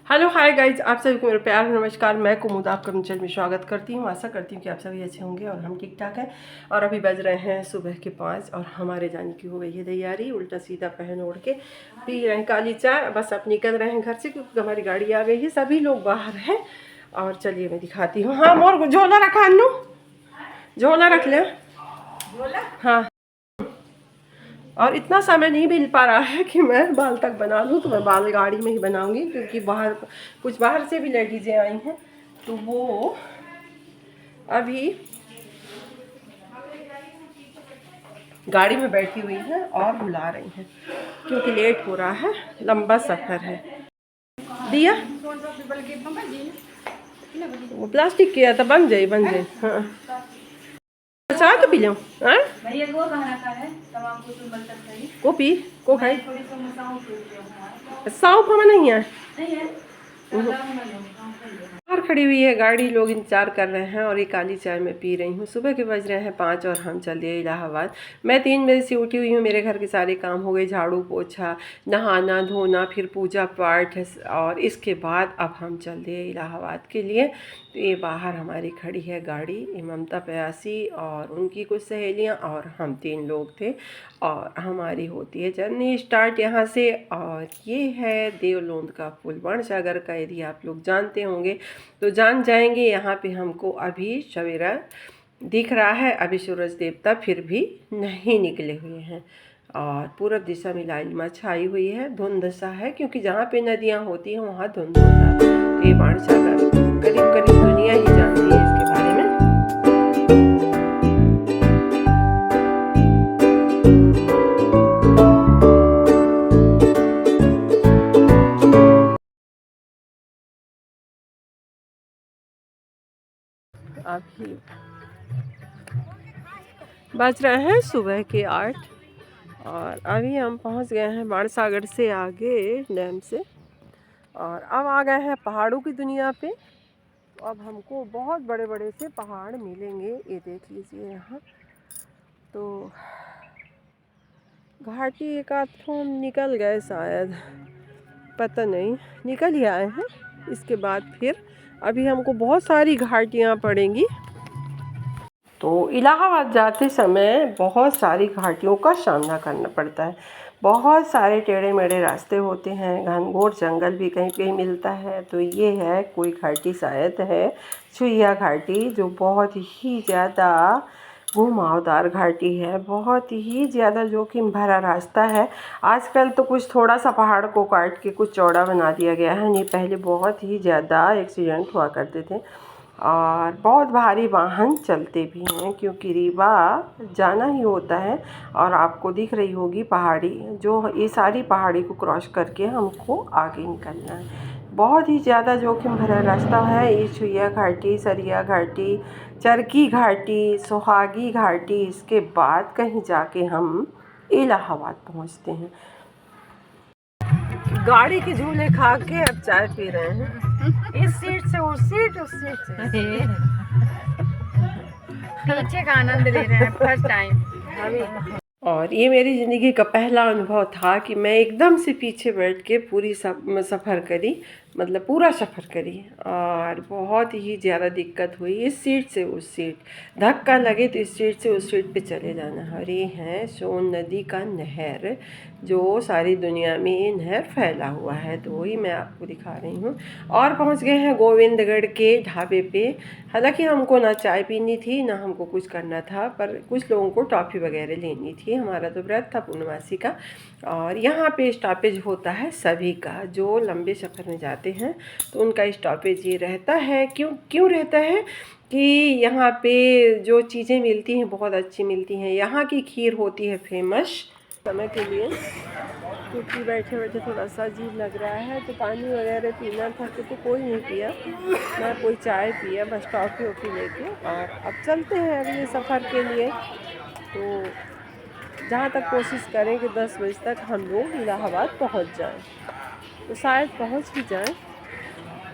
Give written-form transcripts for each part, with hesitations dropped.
Hello hi guys, आप सभी को मेरा प्यार नमस्कार। मैं कुमुद आपका अपने चैनल में स्वागत करती हूँ। आशा करती हूँ कि आप सभी अच्छे होंगे और हम ठीक ठाक हैं। और अभी बज रहे हैं सुबह के 5 और हमारे जाने की हो गई है तैयारी। उल्टा सीधा पहन ओढ़ के पी रहे हैं काली चाय। बस अब निकल रहे हैं घर से क्योंकि हमारी गाड़ी आ गई है। सभी लोग बाहर हैं और चलिए मैं दिखाती हूँ। हाँ मोर झोला रखा अन्नू, झोला रख ले। हाँ, और इतना समय नहीं मिल पा रहा है कि मैं बाल तक बना लूँ, तो मैं बाल गाड़ी में ही बनाऊंगी क्योंकि कुछ बाहर से भी लेडीजें आई हैं, तो वो अभी गाड़ी में बैठी हुई हैं और बुला रही हैं क्योंकि लेट हो रहा है, लंबा सफ़र है। दिया वो प्लास्टिक किया था, बन जाए। हाँ चाय तो पी लो। हाँ को पी को खाई सौंफ हमें नहीं है। बाहर खड़ी हुई है गाड़ी, लोग इंतजार कर रहे हैं और ये काली चाय मैं पी रही हूँ। सुबह के बज रहे हैं 5 और हम चल दिए इलाहाबाद। मैं 3 बजे से उठी हुई हूँ। मेरे घर के सारे काम हो गए, झाड़ू पोछा, नहाना धोना, फिर पूजा पाठ, और इसके बाद अब हम चल दिए इलाहाबाद के लिए। तो ये बाहर हमारी खड़ी है गाड़ी, ये ममता प्यासी और उनकी कुछ सहेलियाँ और हम 3 लोग थे। और हमारी होती है जर्नी स्टार्ट यहाँ से। और ये है देवलोंद का पुल, बाणसागर का एरिया आप लोग जानते होंगे तो जान जाएंगे। यहाँ पे हमको अभी सवेरा दिख रहा है, अभी सूरज देवता फिर भी नहीं निकले हुए हैं और पूरब दिशा में लालिमा छाई हुई है। धुंध सा है क्योंकि जहाँ पे नदियाँ होती हैं वहाँ धुंध होता है। तो ये बाणसागर करीब करीब दुनिया ही जानती है इसके बारे में। अभी बज रहे हैं सुबह के 8 और अभी हम पहुंच गए हैं बाणसागर से आगे डैम से और अब आ गए हैं पहाड़ों की दुनिया पे। तो अब हमको बहुत बड़े बड़े से पहाड़ मिलेंगे, ये देख लीजिए। यहाँ तो घाटी एक आध तो हम निकल गए शायद, पता नहीं, निकल ही आए हैं। इसके बाद फिर अभी हमको बहुत सारी घाटियाँ पड़ेंगी। तो इलाहाबाद जाते समय बहुत सारी घाटियों का सामना करना पड़ता है। बहुत सारे टेढ़े मेढ़े रास्ते होते हैं, घनघोर जंगल भी कहीं कहीं मिलता है। तो ये है कोई घाटी शायद है छुइया घाटी, जो बहुत ही ज़्यादा घुमावदार घाटी है, बहुत ही ज़्यादा जोखिम भरा रास्ता है। आजकल तो कुछ थोड़ा सा पहाड़ को काट के कुछ चौड़ा बना दिया गया है, नहीं पहले बहुत ही ज़्यादा एक्सीडेंट हुआ करते थे और बहुत भारी वाहन चलते भी हैं क्योंकि रीवा जाना ही होता है। और आपको दिख रही होगी पहाड़ी, जो ये सारी पहाड़ी को क्रॉस करके हमको आगे निकलना है। बहुत ही ज़्यादा जोखिम भरा रास्ता है। ये छुइया घाटी, सरिया घाटी, चरकी घाटी, सुहागी घाटी, इसके बाद कहीं जाके हम इलाहाबाद पहुंचते हैं। गाड़ी के झूले खा के अब चाय पी रहे हैं, इस सीट से उस सीट, उस सीट से पीछे का आनंद ले रहे हैं फर्स्ट टाइम। और ये मेरी ज़िंदगी का पहला अनुभव था कि मैं एकदम से पीछे बैठ के पूरी सफ़र करी, मतलब पूरा सफ़र करी। और बहुत ही ज़्यादा दिक्कत हुई, इस सीट से उस सीट, धक्का लगे तो इस सीट से उस सीट पे चले जाना। और ये है सोन नदी का नहर, जो सारी दुनिया में ये नहर फैला हुआ है, तो वही मैं आपको दिखा रही हूँ। और पहुँच गए हैं गोविंदगढ़ के ढाबे पे। हालांकि हमको ना चाय पीनी थी ना हमको कुछ करना था, पर कुछ लोगों को टॉफ़ी वगैरह लेनी थी। हमारा तो व्रत था पूर्णमासी का। और यहाँ पे स्टॉपेज होता है सभी का, जो लंबे सफ़र में जाते हैं तो उनका स्टॉपेज ये रहता है। क्यों रहता है कि यहाँ पे जो चीज़ें मिलती हैं बहुत अच्छी मिलती हैं। यहाँ की खीर होती है फेमस समय के लिए, क्योंकि बैठे बैठे थोड़ा सा अजीब लग रहा है, तो पानी वगैरह पीना था तो कोई नहीं पिया, ना कोई चाय पिया, बस टॉफ़ी वॉफ़ी लेके। और अब चलते हैं अगले सफ़र के लिए। तो जहाँ तक कोशिश करें कि 10 बजे तक हम लोग इलाहाबाद पहुँच जाएं, तो शायद पहुँच ही जाएं।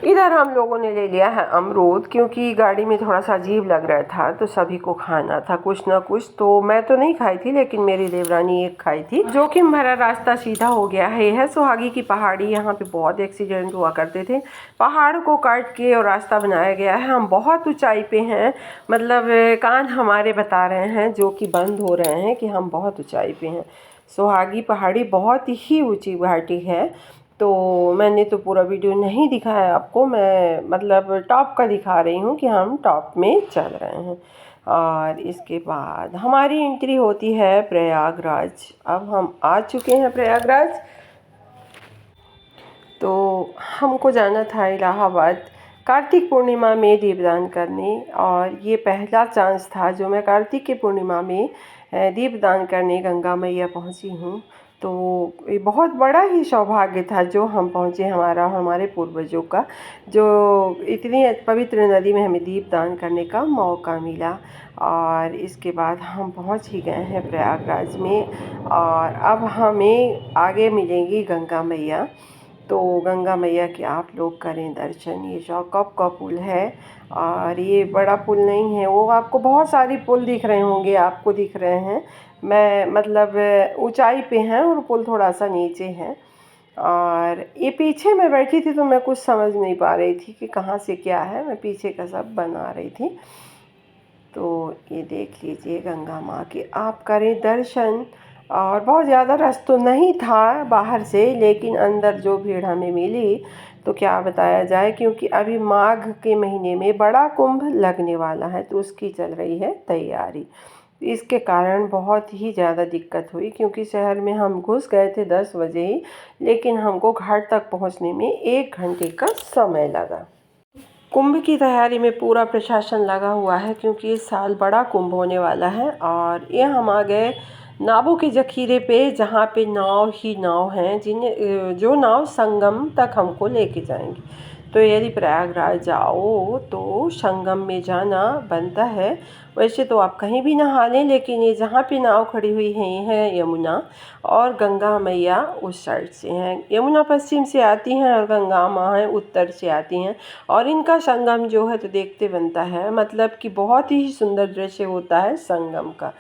इधर हम लोगों ने ले लिया है अमरूद, क्योंकि गाड़ी में थोड़ा सा अजीब लग रहा था तो सभी को खाना था कुछ ना कुछ। तो मैं तो नहीं खाई थी, लेकिन मेरी देवरानी एक खाई थी। जोखिम भरा रास्ता सीधा हो गया है। यह है सुहागी की पहाड़ी। यहाँ पे बहुत एक्सीडेंट हुआ करते थे। पहाड़ को काट के और रास्ता बनाया गया है। हम बहुत ऊंचाई पे हैं, मतलब कान हमारे बता रहे हैं जो कि बंद हो रहे हैं कि हम बहुत ऊंचाई पे हैं। सुहागी पहाड़ी बहुत ही ऊंची घाटी है। तो मैंने तो पूरा वीडियो नहीं दिखाया आपको, मैं मतलब टॉप का दिखा रही हूँ कि हम टॉप में चल रहे हैं। और इसके बाद हमारी एंट्री होती है प्रयागराज। अब हम आ चुके हैं प्रयागराज। तो हमको जाना था इलाहाबाद कार्तिक पूर्णिमा में दीपदान करने, और ये पहला चांस था जो मैं कार्तिक की पूर्णिमा में दीपदान करने गंगा मैया पहुंची हूँ। तो ये बहुत बड़ा ही सौभाग्य था जो हम पहुँचे, हमारा हमारे पूर्वजों का, जो इतनी पवित्र नदी में हमें दीपदान करने का मौका मिला। और इसके बाद हम पहुँच ही गए हैं प्रयागराज में, और अब हमें आगे मिलेंगी गंगा मैया। तो गंगा मैया के आप लोग करें दर्शन। ये शौकप का पुल है, और ये बड़ा पुल नहीं है, वो आपको बहुत सारी पुल दिख रहे होंगे, आपको दिख रहे हैं। मैं मतलब ऊंचाई पे हैं और पुल थोड़ा सा नीचे है। और ये पीछे मैं बैठी थी तो मैं कुछ समझ नहीं पा रही थी कि कहाँ से क्या है, मैं पीछे का सब बना रही थी। तो ये देख लीजिए गंगा माँ के आप करें दर्शन। और बहुत ज़्यादा रश तो नहीं था बाहर से, लेकिन अंदर जो भीड़ हमें मिली तो क्या बताया जाए, क्योंकि अभी माघ के महीने में बड़ा कुंभ लगने वाला है तो उसकी चल रही है तैयारी। इसके कारण बहुत ही ज़्यादा दिक्कत हुई, क्योंकि शहर में हम घुस गए थे 10 बजे ही, लेकिन हमको घाट तक पहुंचने में 1 घंटे का समय लगा। कुंभ की तैयारी में पूरा प्रशासन लगा हुआ है, क्योंकि इस साल बड़ा कुंभ होने वाला है। और ये हम आ गए नावों के जखीरे पे, जहाँ पे नाव ही नाव हैं, जिन्हें जो नाव संगम तक हमको लेके जाएंगी। तो यदि प्रयागराज जाओ तो संगम में जाना बनता है। वैसे तो आप कहीं भी नहा लें, लेकिन ये जहाँ पे नाव खड़ी हुई है ये है यमुना, और गंगा मैया उस साइड से हैं। यमुना पश्चिम से आती हैं और गंगा माँ उत्तर से आती हैं, और इनका संगम जो है तो देखते बनता है, मतलब कि बहुत ही सुंदर दृश्य होता है संगम का।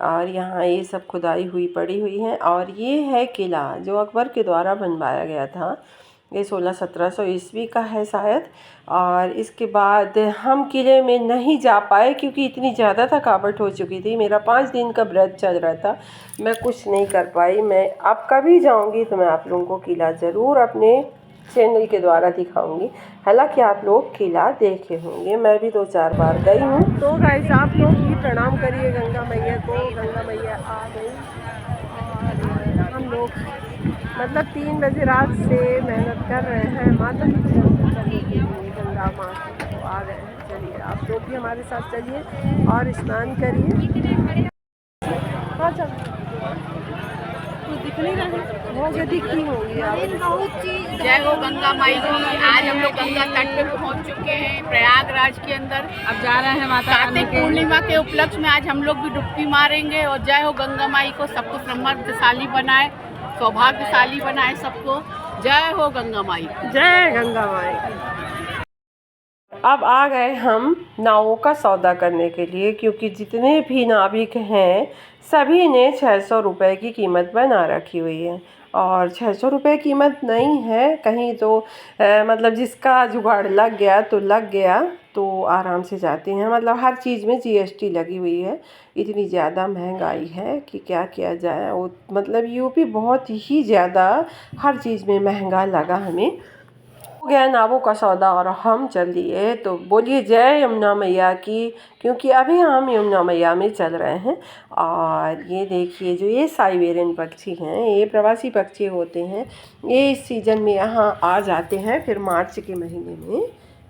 और यहाँ ये सब खुदाई हुई पड़ी हुई है। और ये है किला जो अकबर के द्वारा बनवाया गया था, ये 1600-1700 ईस्वी का है शायद। और इसके बाद हम किले में नहीं जा पाए, क्योंकि इतनी ज़्यादा थकावट हो चुकी थी, मेरा 5 दिन का व्रत चल रहा था, मैं कुछ नहीं कर पाई। मैं अब कभी जाऊंगी तो मैं आप लोगों को किला ज़रूर अपने चैनल के द्वारा दिखाऊंगी। हालांकि आप लोग किला देखे होंगे, मैं भी 2-4 बार गई हूँ। तो गाइस आप लोग भी प्रणाम करिए गंगा मैया को। गंगा मैया आ गई, और हम लोग मतलब 3 बजे रात से मेहनत कर रहे हैं माता जी के दर्शन करने के लिए गंगा माँ की। तो आ गए हैं, चलिए आप लोग भी हमारे साथ चलिए और स्नान करिए। हाँ चल कुछ दिख नहीं रहा है, बहुत दिखती होगी। जय हो गंगा माई की। आज हम लोग गंगा तट पे पहुंच चुके हैं प्रयागराज के अंदर। अब जा रहे हैं माता कार्तिक पूर्णिमा के उपलक्ष्य में आज हम लोग भी डुबकी मारेंगे। और जय हो गंगा माई को, सबको समृद्धशाली बनाए, सौभाग्यशाली बनाए सबको। जय हो गंगा माई, जय गंगा माई। अब आ गए हम नावों का सौदा करने के लिए, क्योंकि जितने भी नाविक हैं सभी ने 600 रुपये की कीमत बना रखी हुई है। और 600 रुपये कीमत नहीं है कहीं तो मतलब जिसका जुगाड़ लग गया तो लग गया, तो आराम से जाते हैं। मतलब हर चीज़ में जीएसटी लगी हुई है, इतनी ज़्यादा महंगाई है कि क्या किया जाए। वो मतलब यूपी बहुत ही ज़्यादा हर चीज़ में महंगा लगा हमें। हो गया नावों का सौदा और हम चल दिए। तो बोलिए जय यमुना मैया की, क्योंकि अभी हम यमुना मैया में चल रहे हैं। और ये देखिए जो ये साइबेरियन पक्षी हैं, ये प्रवासी पक्षी होते हैं, ये इस सीज़न में यहाँ आ जाते हैं, फिर मार्च के महीने में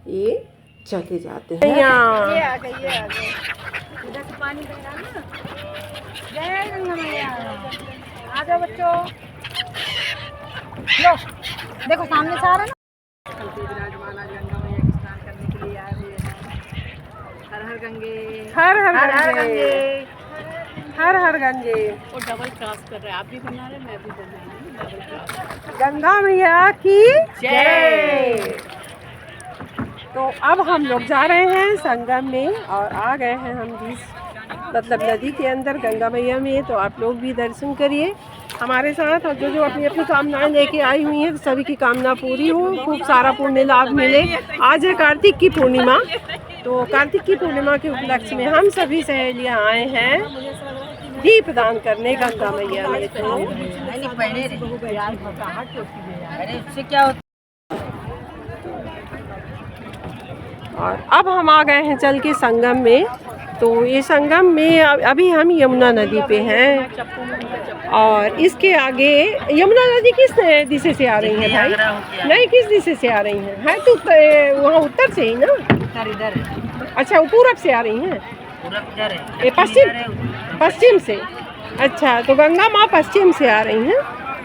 ये चले जाते हैं। ये आ गई, ये आ गई। इधर से पानी बह रहा है ना। जय गंगा मैया, आ जाओ बच्चों। लो देखो सामने से आ रहा है ना। विराजमान आज गंगा मैया के स्नान करने के लिए आए हुए हैं। हर हर गंगे, हर हर हर गंगे, हर हर गंगे। और डबल क्रॉस कर रहे हैं, आप भी बना रहे, मैं भी बना रही हूँ। Double cross. गंगा मैया की जय। तो अब हम लोग जा रहे हैं संगम में और आ गए हैं हम जिस मतलब नदी के अंदर गंगा मैया में। तो आप लोग भी दर्शन करिए हमारे साथ, और जो जो अपनी अपनी कामनाएं लेके आई हुई हैं सभी की कामना पूरी हो, खूब सारा पुण्य लाभ मिले। आज है कार्तिक की पूर्णिमा, तो कार्तिक की पूर्णिमा के उपलक्ष्य में हम सभी सहेलियां आए हैं दीप दान करने गंगा मैया में। तो क्या होता और अब हम आ गए हैं चल के संगम में। तो ये संगम में अभी हम यमुना नदी पे हैं और इसके आगे यमुना नदी किस दिशा से आ रही है भाई? नहीं, किस दिशा से आ रही है तो वहाँ उत्तर से ही ना? इधर अच्छा, वो पूरब से आ रही हैं? ये पश्चिम से। अच्छा, तो गंगा माँ पश्चिम से आ रही हैं।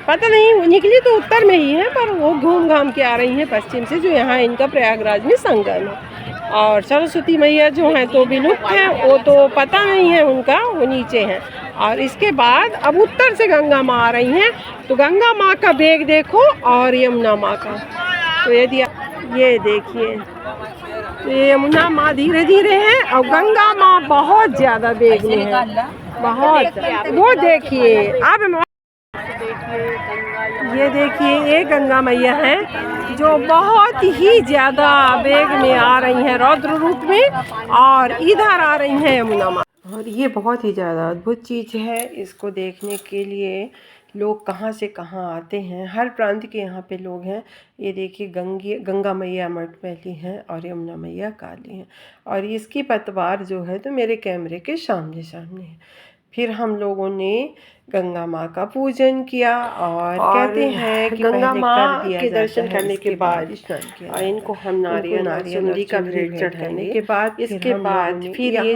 पता नहीं, वो निकली तो उत्तर में ही है पर वो घूम घाम के आ रही हैं पश्चिम से, जो यहाँ इनका प्रयागराज में संगम है। और सरस्वती मैया जो हैं तो विलुप्त हैं, वो तो पता नहीं है उनका, वो नीचे हैं। और इसके बाद अब उत्तर से गंगा माँ आ रही हैं। तो गंगा माँ का बेग देखो और यमुना माँ का, तो यदि ये देखिए तो यमुना माँ धीरे धीरे है और गंगा माँ बहुत ज़्यादा बेग में है, बहुत। वो देखिए अब ये देखिए, ये गंगा मैया हैं जो बहुत ही ज़्यादा वेग में आ रही हैं रौद्र रूप में, और इधर आ रही हैं यमुना माँ। और ये बहुत ही ज़्यादा अद्भुत चीज़ है, इसको देखने के लिए लोग कहाँ से कहाँ आते हैं, हर प्रांत के यहाँ पे लोग हैं। ये देखिए गंगा मैया मटमैली हैं और यमुना मैया काली हैं, और इसकी पतवार जो है तो मेरे कैमरे के सामने सामने है। फिर हम लोगों ने गंगा माँ का पूजन किया और कहते हैं कि गंगा माँ के दर्शन करने के बाद और इनको हम नारियल चुनरी का भेंट चढ़ाने के बाद इसके बाद फिर ये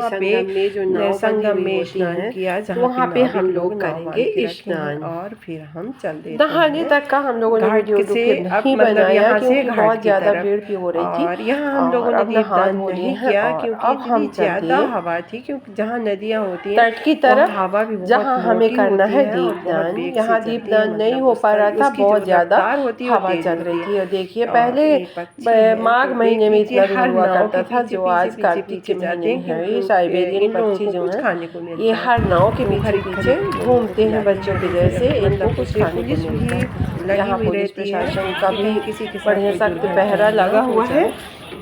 संगम में स्नान किया, वहाँ पे हम लोग करेंगे स्नान और फिर हम चल देते हैं। नहाने तक का हम लोगों ने वीडियो नहीं बनाया क्योंकि बहुत ज़्यादा भीड़ भी हो रही थी, और यहाँ हम लोगों ने दीपदान नहीं किया क्योंकि इतनी ज़्यादा हवा थी, क्योंकि जहाँ नदियाँ होती हैं तट की तरफ हवा भी जहाँ हमें करना है दीपदान, यहाँ दीपदान नहीं हो पा रहा था, बहुत ज़्यादा हवा चल रही थी। और देखिए पहले माघ महीने में इतना भी हुआ करता था जो आज कार्तिक के महीने में है। ये साइबेरियन पक्षी जो है ये हर नाव के पीछे घूमते हैं बच्चों के जैसे, इनको कुछ खाने को मिलता है। यहाँ पुलिस प्रशासन का भी बढ़िया सख्त पहरा लगा हुआ है।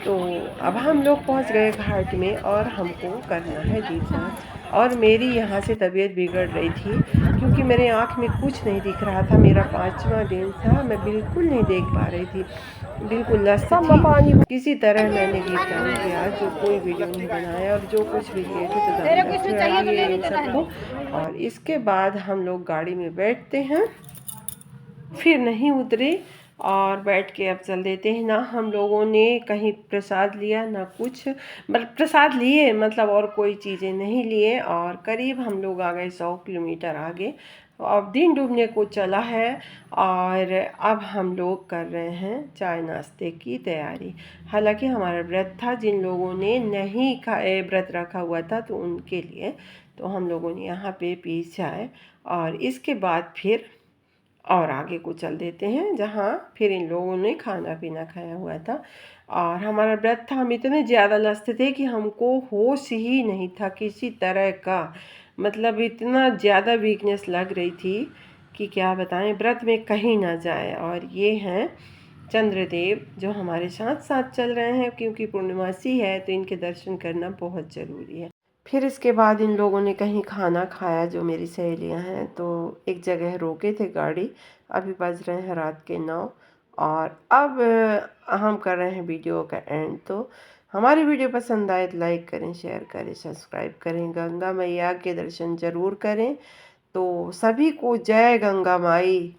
तो अब हम लोग पहुँच गए घाट में और हमको करना है दीपदान। और मेरी यहाँ से तबीयत बिगड़ रही थी क्योंकि मेरे आँख में कुछ नहीं दिख रहा था। मेरा 5वां दिन था, मैं बिल्कुल नहीं देख पा रही थी, बिल्कुल लस्त थी। किसी तरह मैंने दीपदान किया, जो कोई वीडियो नहीं बनाया, और जो कुछ भी किए थे तो सबको। और इसके बाद हम लोग गाड़ी में बैठते हैं, फिर नहीं उतरे और बैठ के अब चल देते हैं। ना हम लोगों ने कहीं प्रसाद लिया ना कुछ, मतलब प्रसाद लिए मतलब और कोई चीज़ें नहीं लिए। और करीब हम लोग आ गए 100 किलोमीटर आगे। अब दिन डूबने को चला है और अब हम लोग कर रहे हैं चाय नाश्ते की तैयारी। हालांकि हमारा व्रत था, जिन लोगों ने नहीं व्रत रखा हुआ था तो उनके लिए तो हम लोगों ने यहाँ पे पी चाय, और इसके बाद फिर और आगे को चल देते हैं जहाँ फिर इन लोगों ने खाना पीना खाया हुआ था। और हमारा व्रत था, हम इतने ज़्यादा लस्त थे कि हमको होश ही नहीं था किसी तरह का, मतलब इतना ज़्यादा वीकनेस लग रही थी कि क्या बताएं, व्रत में कहीं ना जाए। और ये हैं चंद्रदेव जो हमारे साथ साथ चल रहे हैं, क्योंकि पूर्णिमासी है तो इनके दर्शन करना बहुत ज़रूरी है। फिर इसके बाद इन लोगों ने कहीं खाना खाया, जो मेरी सहेलियां हैं, तो एक जगह रोके थे गाड़ी। अभी बज रहे हैं रात के 9 और अब हम कर रहे हैं वीडियो का एंड। तो हमारी वीडियो पसंद आए तो लाइक करें, शेयर करें, सब्सक्राइब करें, गंगा मैया के दर्शन ज़रूर करें। तो सभी को जय गंगा माई।